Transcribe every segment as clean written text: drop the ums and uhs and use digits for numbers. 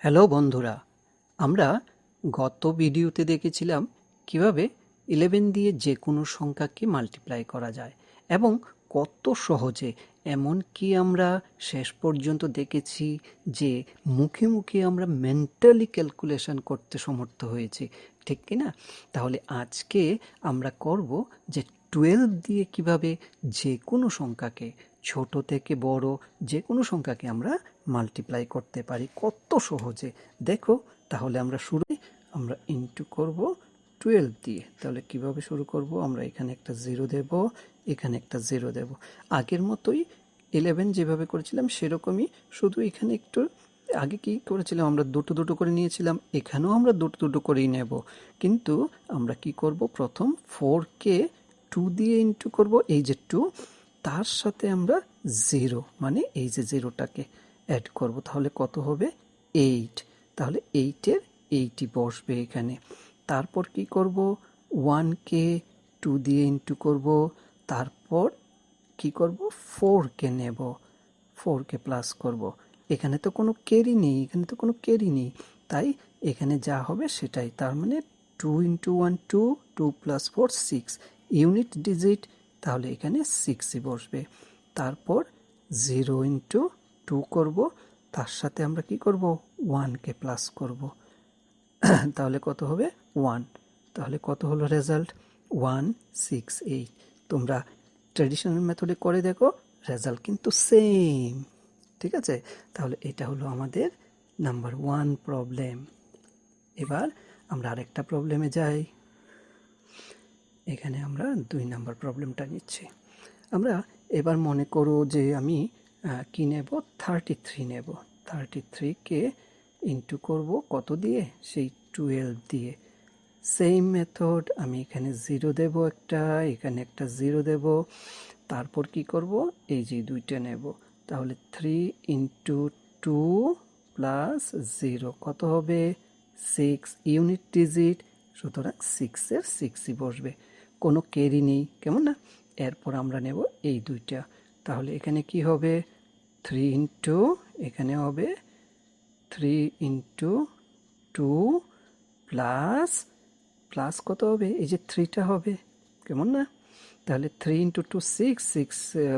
Hello বন্ধুরা, আমরা গত ভিডিওতে দেখেছিলাম কিভাবে 11 দিয়ে যে কোনো সংখ্যাকে মাল্টিপ্লাই করা যায় এবং কত সহজে। এমনকি আমরা শেষ পর্যন্ত দেখেছি যে মুখে মুখে আমরা মেন্টালি ক্যালকুলেশন করতে সমর্থ হয়েছি, ঠিক কি না? তাহলে আজকে আমরা করব যে 12 দিয়ে কিভাবে যে কোনো সংখ্যাকে, ছোট থেকে বড় যে কোনো সংখ্যাকে আমরা মাল্টিপ্লাই করতে পারি কত সহজে। দেখো, তাহলে আমরা ইনটু করব 12 দিয়ে। তাহলে কিভাবে শুরু করব? আমরা এখানে একটা জিরো দেব, এখানে একটা জিরো দেব, আগের মতোই 11 যেভাবে করেছিলাম সেরকমই, শুধু এখানে একটু আগে কি করেছিলাম, আমরা দুটো দুটো করে নিয়েছিলাম, এখানেও আমরা দুটো দুটো করেই নেব। কিন্তু আমরা কি করব, প্রথম 4কে 2 দিয়ে ইনটু করব, এই যে 2, তার সাথে আমরা জিরো মানে এই যে জিরোটাকে অ্যাড করব, তাহলে কত হবে 8। তাহলে 8-এর 80 বসবে এখানে। তারপর কি করব, 1কে 2 দিয়ে ইনটু করব, তারপর কি করব, 4কে নেব, 4কে প্লাস করব। এখানে তো কোনো ক্যারি নেই, তাই এখানে যা হবে সেটাই, তার মানে 2 ইন্টু 1 2, 2 প্লাস 4 6, ইউনিট ডিজিট, তাহলে এখানে 6ই বসবে। তারপর 0 ইন্টু 2 করব, তার সাথে আমরা কি করব, 1কে প্লাস করব, তাহলে কত হবে 1। তাহলে কত হলো রেজাল্ট, 168। তোমরা ট্র্যাডিশনাল মেথডে করে দেখো, রেজাল্ট কিন্তু সেম, ঠিক আছে? তাহলে এটা হলো আমাদের নাম্বার 1 প্রবলেম। এবার আমরা আরেকটা প্রবলেমে যাই। এখানে আমরা 2 নাম্বার প্রবলেমটা নিচ্ছি। আমরা এবার মনে করো যে আমি কি নেব, 33 নেব। 33কে ইনটু করব কত দিয়ে, সেই 12 দিয়ে। সেম মেথড, আমি এখানে জিরো দেব একটা, এখানে একটা জিরো দেব, তারপর কি করব, এই যে দুইটা নেব। তাহলে 3 ইন্টু 2 প্লাস 0 কত হবে 6, ইউনিট ডিজিট, সুতরাং 6-এর 6ই বসবে, কোনো ক্যারি নেই, কেমন না? এরপর আমরা নেব এই দুইটা, তাহলে এখানে কি হবে 3 ইন্টু, এখানে হবে 3 ইন্টু 2 প্লাস, প্লাস কত হবে, এই যে 3টা হবে, কেমন না? তাহলে 3 ইন্টু 2 6, 6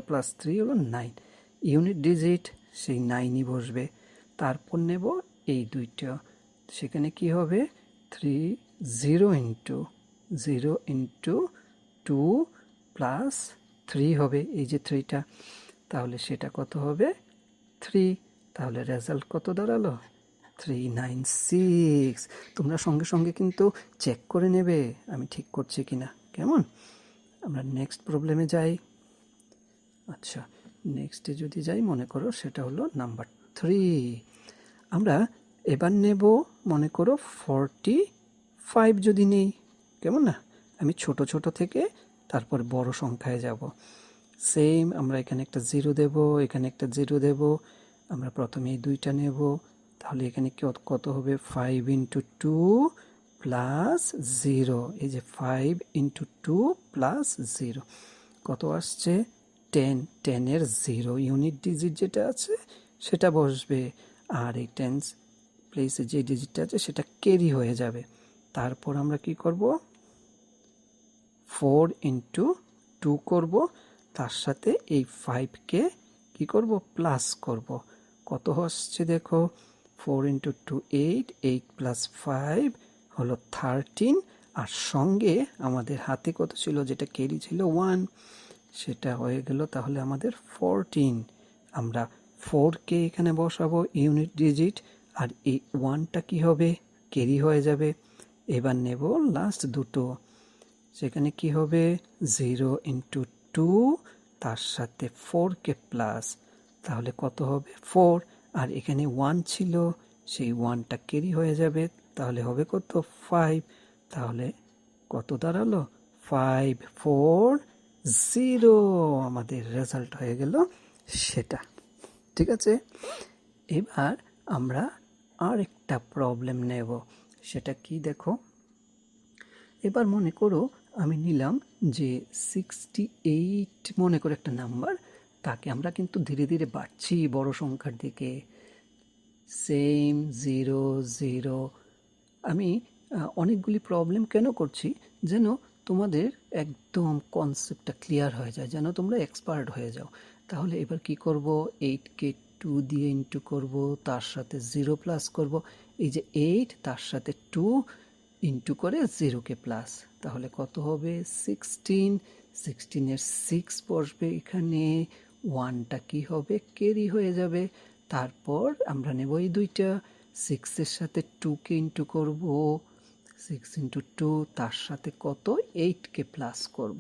প্লাস 3 হলো 9, ইউনিট ডিজিট, সেই 9ই বসবে। তারপর নেব এই দুইটা, সেখানে কি হবে 3, 0 ইন্টু 2 প্লাস 3 হবে, এই যে 3টা, তাহলে সেটা কত হবে 3। তাহলে রেজাল্ট কত দাঁড়ালো 396। তোমরা সঙ্গে সঙ্গে কিন্তু চেক করে নেবে আমি ঠিক করছি কিনা, কেমন? আমরা নেক্সট প্রবলেমে যাই। আচ্ছা, নেক্সটে যদি যাই, মনে করো সেটা হলো নাম্বার 3। আমরা এবার নেব, মনে করো 45 যদি নেই, কেমন না? আমি ছোট ছোট থেকে তারপর বড় সংখ্যায় যাব। সেম, আমরা এখানে একটা জিরো দেব, এখানে একটা জিরো দেব, আমরা প্রথমে এই দুইটা নেব, তাহলে এখানে কত হবে 5 ইন্টু 2 প্লাস 0, এই যে 5 ইন্টু 2 প্লাস 0 কত আসছে 10, 10-এর 0 ইউনিট ডিজিট যেটা আছে সেটা বসবে, আর এই টেন্স প্লেসে যে ডিজিটটা আছে সেটা ক্যারি হয়ে যাবে। তারপর আমরা কি করব, 4 ইন্টু 2 করব, তার সাথে এই 5কে কি করব, প্লাস করব। কত হচ্ছে দেখো, 4 ইন্টু 2 8, 8 প্লাস 5 হলো 13, আর সঙ্গে আমাদের হাতে কত ছিল, যেটা ক্যারি ছিল 1, সেটা হয়ে গেল তাহলে আমাদের 14। আমরা 4কে এখানে বসাবো ইউনিট ডিজিট, আর এই 1টা কি হবে, ক্যারি হয়ে যাবে। এবার নেব লাস্ট দুটো, সেখানে কি হবে 0 ইন্টু 2, তার সাথে 4কে প্লাস, তাহলে কত হবে 4, আর এখানে 1 ছিল, সেই 1টা ক্যারি হয়ে যাবে, তাহলে হবে কত 5। তাহলে কত দাঁড়ালো 5 4 0, আমাদের রেজাল্ট হয়ে গেল সেটা, ঠিক আছে? এবার আমরা আরেকটা প্রবলেম নেব, সেটা কি দেখো। এবার মনে করো আমি নিলাম যে 68, মনে করে একটা নাম্বার, তাকে আমরা কিন্তু ধীরে ধীরে বাড়ছি বড় সংখ্যার দিকে। সেম 0 0। আমি অনেকগুলি প্রবলেম কেন করছি, যেন তোমাদের একদম কনসেপ্টটা ক্লিয়ার হয়ে যায়, যেন তোমরা এক্সপার্ট হয়ে যাও। তাহলে এবার কি করব, 8কে 2 দিয়ে ইন্টু করব, তার সাথে 0 প্লাস করব। এই যে 8 তার সাথে 2 ইন্টু করে 0কে প্লাস, তাহলে কত হবে 16। 16-এর 6 বসবে এখানে, 1টা কি হবে, ক্যারি হয়ে যাবে। তারপর আমরা নেব এই দুইটা, 6-এর সাথে 2কে ইন্টু করব, 6 ইন্টু 2, তার সাথে কত 8কে প্লাস করব।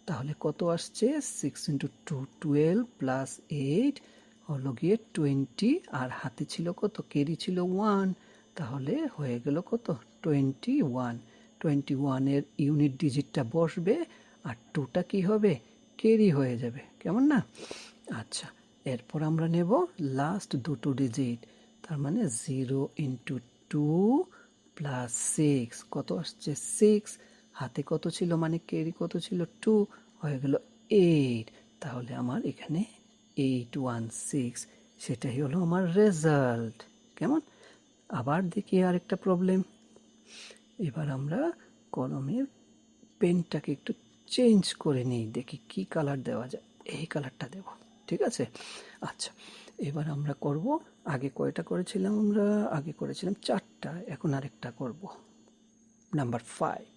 তাহলে কত আসছে, 6 ইন্টু 2 12 প্লাস 8 হলো গিয়ে 20, আর হাতে ছিল কত, ক্যারি ছিল 1, তাহলে হয়ে গেল কত 21। 21-এর ইউনিট ডিজিটটা বসবে, আর 2টা কি হবে, ক্যারি হয়ে যাবে, কেমন না? আচ্ছা, এরপর আমরা নেব লাস্ট দুটো ডিজিট, তার মানে 0 ইন্টু 2 প্লাস 6, কত আসছে 6, হাতে কত ছিল মানে ক্যারি কত ছিল 2, হয়ে গেল 8। তাহলে আমার এখানে 816, সেটাই হলো আমার রেজাল্ট। কেমন? আবার দেখি আরেকটা প্রবলেম। এবার আমরা কলমের পেনটাকে একটু চেঞ্জ করে নিই, দেখি কি কালার দেওয়া যায়। এই কালারটা দেব, ঠিক আছে? আচ্ছা, এবার আমরা করব, আগে কয়টা করেছিলাম আমরা, আগে করেছিলাম 4টা, এখন আরেকটা করব, নাম্বার 5।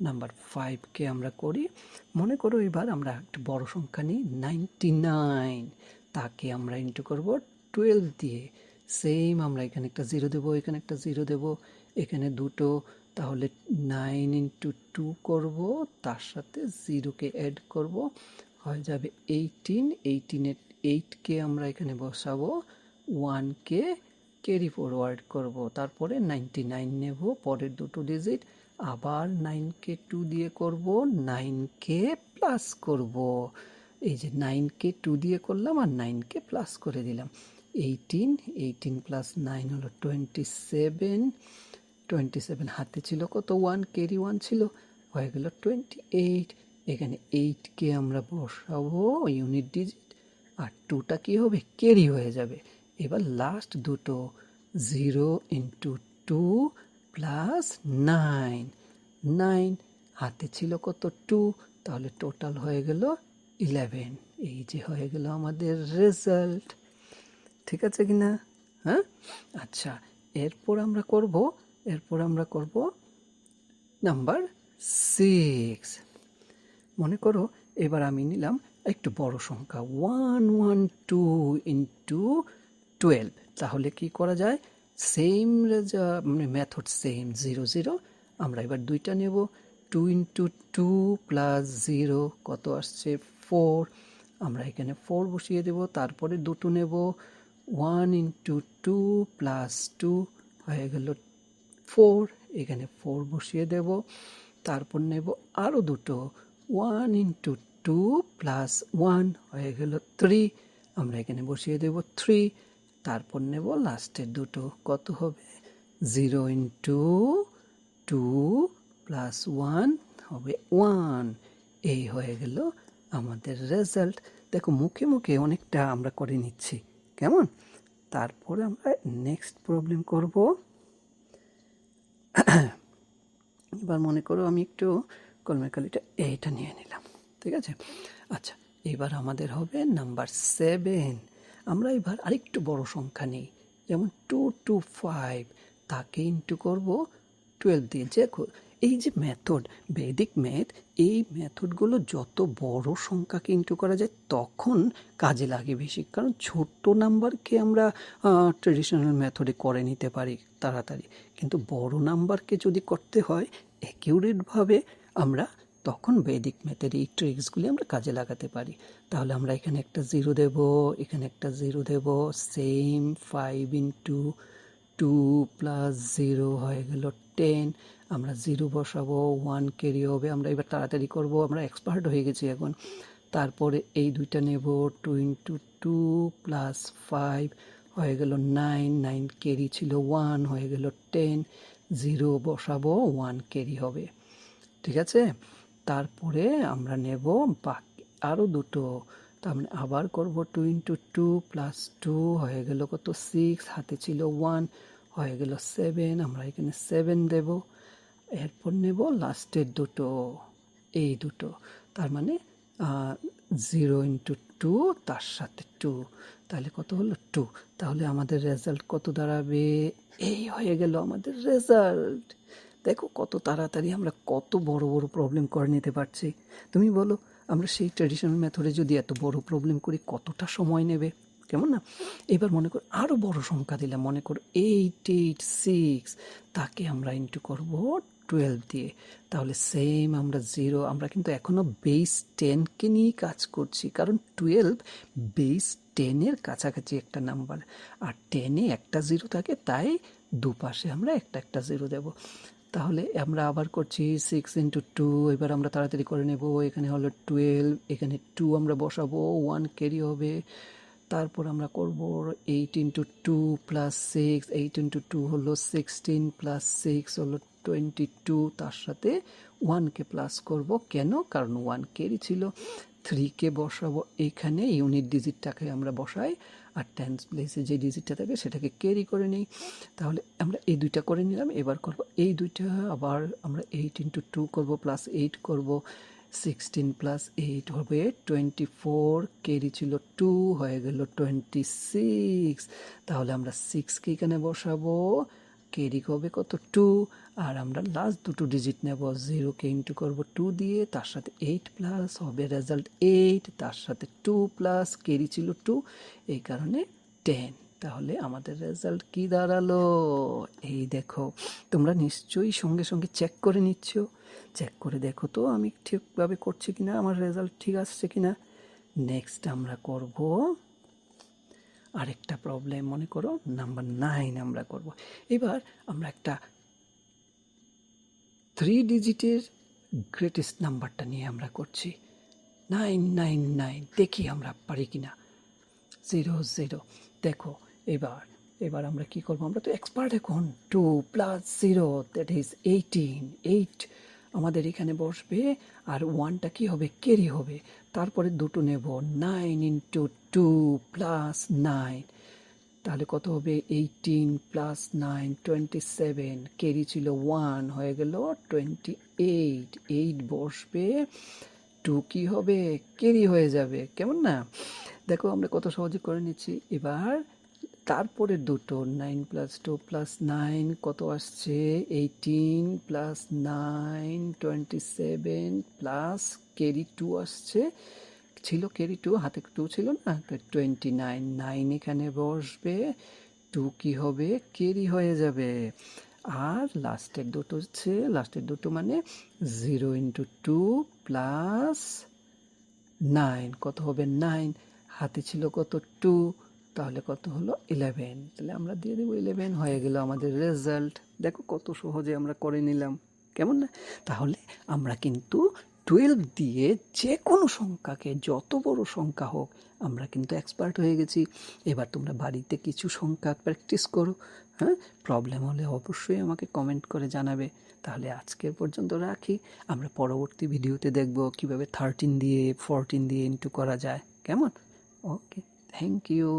নাম্বার 5কে আমরা করি, মনে করো এবার আমরা একটা বড় সংখ্যা নিই 99, তাকে আমরা ইন্টু করব 12 দিয়ে। সেম আমরা এখানে একটা 0 দেবো, এখানে একটা 0 দেবো, এখানে দুটো, তাহলে 9 ইন্টু 2 করব, তার সাথে 0কে অ্যাড করব, হয়ে যাবে 18। 18-এর 8কে আমরা এখানে বসাবো, 1কে ক্যারি ফরওয়ার্ড করব, তারপরে 99 নেব পরের দুটো ডিজিট, আবার 9কে 2 দিয়ে করব, 9কে প্লাস করব। এই যে 9কে 2 দিয়ে করলাম আর 9কে প্লাস করে দিলাম, 18। 18 প্লাস 9 হলো 27। 27 হাতে ছিল কত, 1, ক্যারি 1 ছিল, হয়ে গেল 28। এখানে 8কে আমরা বসাবো ইউনিট ডিজিট, আর 2টা কি হবে, ক্যারি হয়ে যাবে। এবার লাস্ট দুটো, 0 ইন্টু 2 প্লাস 9, 9 হাতে ছিল কত 2, তাহলে টোটাল হয়ে গেল 11। এই যে হয়ে গেল আমাদের রেজাল্ট, ঠিক আছে কিনা? হ্যাঁ, আচ্ছা, এরপর আমরা করব নাম্বার 6। মনে করো এবার আমি নিলাম একটু বড় সংখ্যা 112 ইন্টু 12, তাহলে কি করা যায়, সেম মেথড সেম 0 0, আমরা এবার দুইটা নেব, 2 ইন্টু 2 প্লাস 0, কত আসছে 4, আমরা এখানে 4 বসিয়ে দেব, তারপরে দুটো নেব, 1 ইন্টু 2 প্লাস 2, হয়ে গেল 4, এখানে 4 বসিয়ে দেব, তারপর নেব আরও দুটো, 1 ইন্টু 2 প্লাস 1, হয়ে গেল 3, আমরা এখানে বসিয়ে দেব 3, তারপর নেব লাস্টের দুটো, কত হবে 0 ইন্টু 2 প্লাস 1 হবে 1। এই হয়ে গেল আমাদের রেজাল্ট। দেখো মুখে মুখে অনেকটা আমরা করে নিচ্ছি, কেমন? তারপরে আমরা নেক্সট প্রবলেম করব। এবার মনে করো আমি একটু কলমের কালিটা এইটা নিয়ে নিলাম, ঠিক আছে? আচ্ছা, এবার আমাদের হবে নাম্বার 7। আমরা এবার আরেকটু বড় সংখ্যা নিই, যেমন 2 to 5, তাকে ইন্টু করব 12 দিয়ে। দেখো এই যে মেথড, বৈদিক ম্যাথ, এই মেথডগুলো যত বড় সংখ্যাকে ইন্টু করা যায় তখন কাজে লাগে বেশি, কারণ ছোট নাম্বারকে আমরা ট্রেডিশনাল মেথডে করে নিতে পারি তাড়াতাড়ি, কিন্তু বড় নাম্বারকে যদি করতে হয় অ্যাকিউরেটভাবে, আমরা তখন বৈদিক ম্যাথের এই ট্রিক্সগুলি আমরা কাজে লাগাতে পারি। তাহলে আমরা এখানে একটা 0 দেব, এখানে একটা 0 দেব, সেম 5 ইন্টু 2 প্লাস 0 হয়ে গেল 10, আমরা 0 বসাবো, 1 ক্যারি হবে, আমরা এবার তাড়াতাড়ি করব, আমরা এক্সপার্ট হয়ে গেছি এখন। তারপরে এই দুইটা নেব, 2 ইন্টু 2 প্লাস 5, হয়ে গেল 9, 9 ক্যারি ছিল 1, হয়ে গেল 10, 0 বসাবো, 1 ক্যারি হবে, ঠিক আছে? তারপরে আমরা নেব বাকি আরও দুটো, তার মানে আবার করব 2 ইন্টু 2 প্লাস 2 হয়ে গেল কত 6, হাতে ছিল 1 হয়ে গেল 7, আমরা এখানে 7 দেব। এরপর নেব লাস্টের দুটো, এই দুটো, তার মানে 0 ইন্টু 2 তার সাথে 2, তাহলে কত হলো 2। তাহলে আমাদের রেজাল্ট কত দাঁড়াবে? এই হয়ে গেল আমাদের রেজাল্ট। দেখো কত তাড়াতাড়ি আমরা কত বড় বড় প্রবলেম করে নিতে পারছি। তুমি বলো আমরা সেই ট্র্যাডিশনাল মেথডে যদি এত বড় প্রবলেম করি কতটা সময় নেবে, কেমন না? এবার মনে করো আরও বড় সংখ্যা দিলাম, মনে করো 886, তাকে আমরা ইন্টু করব 12 দিয়ে, তাহলে সেম আমরা 0, আমরা কিন্তু এখনও বেস 10কে নিয়েই কাজ করছি, কারণ 12 বেস 10-এর কাছাকাছি একটা নাম্বার, আর 10-এ একটা 0 থাকে, তাই দুপাশে আমরা একটা একটা 0 দেব। তাহলে আমরা আবার করছি 6 ইন্টু 2, এবার আমরা তাড়াতাড়ি করে নেব। এখানে হলো 12, এখানে 2 আমরা বসাবো, 1 ক্যারি হবে। তারপর আমরা করব 8 ইন্টু 2 প্লাস 6, 8 ইন্টু 2 হলো 16 প্লাস 6 হলো 22, তার সাথে 1কে প্লাস করব। কেন? কারণ 1 ক্যারি ছিল। 3কে বসাবো এখানে, ইউনিট ডিজিটটাকে আমরা বসাই, আর টেন্স প্লেসে যে ডিজিটটা থাকে সেটাকে ক্যারি করে নিই। তাহলে আমরা এই দুইটা করে নিলাম। এবার করব এই দুইটা, আবার আমরা 8 ইন্টু 2 করবো, প্লাস 8 করব, 16 প্লাস 8 হবে 24, ক্যারি ছিল 2 হয়ে গেল 26। তাহলে আমরা 6কে এখানে বসাবো, ক্যারি হবে কত 2, আর আমরা লাস্ট দুটো ডিজিট নেব। 0কে ইন্টু করবো 2 দিয়ে, তার সাথে 8 প্লাস হবে রেজাল্ট 8, তার সাথে 2 প্লাস ক্যারি ছিল 2, এই কারণে 10। তাহলে আমাদের রেজাল্ট কি দাঁড়ালো? এই দেখো, তোমরা নিশ্চয়ই সঙ্গে সঙ্গে চেক করে নিচ্ছ। চেক করে দেখো তো আমি ঠিকভাবে করছি কিনা, আমার রেজাল্ট ঠিক আসছে কিনা। নেক্সট আমরা করব আরেকটা প্রবলেম, মনে করো নাম্বার 9 আমরা করব। এবার আমরা একটা 3 ডিজিটের গ্রেটেস্ট নাম্বারটা নিয়ে আমরা করছি 999, দেখি আমরা পারি কিনা। 00, দেখো এবার আমরা কি করব, আমরা তো এক্সপার্ট এখন। 2 প্লাস 0 দ্যাট ইজ 18, 8 আমাদের এখানে বসবে, আর 1টা কি হবে, ক্যারি হবে। তারপরে দুটো নেব, 9 ইন্টু 2 প্লাস 9, তাহলে কত হবে 18 প্লাস 9 27, ক্যারি ছিল 1 হয়ে গেল 28, 8 বসবে, 2 কি হবে, ক্যারি হয়ে যাবে, কেমন না? দেখো আমরা কত সহজে করে নিচ্ছি। এবার তারপরে দুটো 9 প্লাস 2 প্লাস 9 কত আসছে, 18 প্লাস 9 27 প্লাস ক্যারি 2 আসছে, ছিল ক্যারি 2, হাতে 2 ছিল না, তো 29, 9 এখানে বসবে, 2 কি হবে, ক্যারি হয়ে যাবে। আর লাস্টের দুটো মানে 0 ইন্টু 2 প্লাস 9 কত হবে, 9, হাতে ছিল কত 2, তাহলে কত হলো 11, তাহলে আমরা দিয়ে দেবো 11, হয়ে গেল আমাদের রেজাল্ট। দেখো কত সহজে আমরা করে নিলাম, কেমন না? তাহলে আমরা কিন্তু 12 দিয়ে যে কোনো সংখ্যাকে, যত বড় সংখ্যা হোক, আমরা কিন্তু এক্সপার্ট হয়ে গেছি। এবার তোমরা বাড়িতে কিছু সংখ্যা প্র্যাকটিস করো, হ্যাঁ? প্রবলেম হলে অবশ্যই আমাকে কমেন্ট করে জানাবে। তাহলে আজকের পর্যন্ত রাখি, আমরা পরবর্তী ভিডিওতে দেখব কিভাবে 13 দিয়ে 14 দিয়ে ইন্টু করা যায়, কেমন? ওকে, থ্যাংক ইউ।